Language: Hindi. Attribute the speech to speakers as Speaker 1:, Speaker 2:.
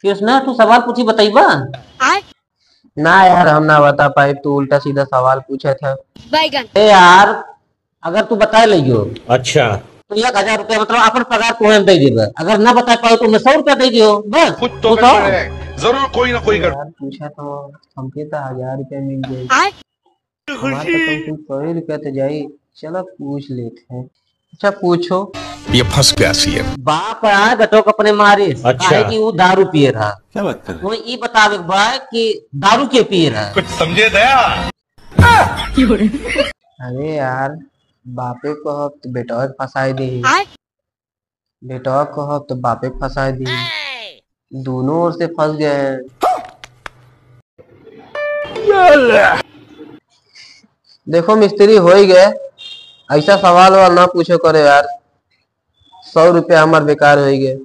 Speaker 1: कृष्णा तू सवाल पूछी बताइबा। ना यार हम ना बता पाए, तू उल्टा सीधा सवाल पूछे थे।
Speaker 2: बैगन।
Speaker 1: ए यार अगर तू बता लियो
Speaker 3: अच्छा।
Speaker 1: तो 1,000 रुपया मतलब अपन पगार तुम्हें दे देगा, अगर ना बता पाओ तो मैं 100 रुपया दे दियो बस।
Speaker 4: कुछ तो
Speaker 1: पूछो।
Speaker 4: गड़बड़ है, जरूर कोई ना कोई गड़बड़।
Speaker 1: यार पूछा तो हमके तो 1,000 रुपया मिल जाए, हमारे तो कम से कम 100 रुपया तो जाई। चलो पूछ लेते हैं। अच्छा पूछो।
Speaker 4: ये फंस गया सी है।
Speaker 1: बाप आए बेटो को अपने मारे
Speaker 3: अच्छा।
Speaker 1: काहे कि वो दारू पिए रहा।
Speaker 4: क्या बात कर रहे
Speaker 1: वो ये बतावे भाई कि दारू के पिए रहा।
Speaker 4: कुछ समझे दया।
Speaker 1: अरे यार बापे को हो तो बेटा के फंसाई दी, बेटा को हो तो बापे के फंसाई दी, दोनों ओर से फंस गए हैं। देखो मिस्त्री हो ही गए, ऐसा सवाल वाल ना पूछो करे यार, 100 रुपया हमारे बेकार हो गए।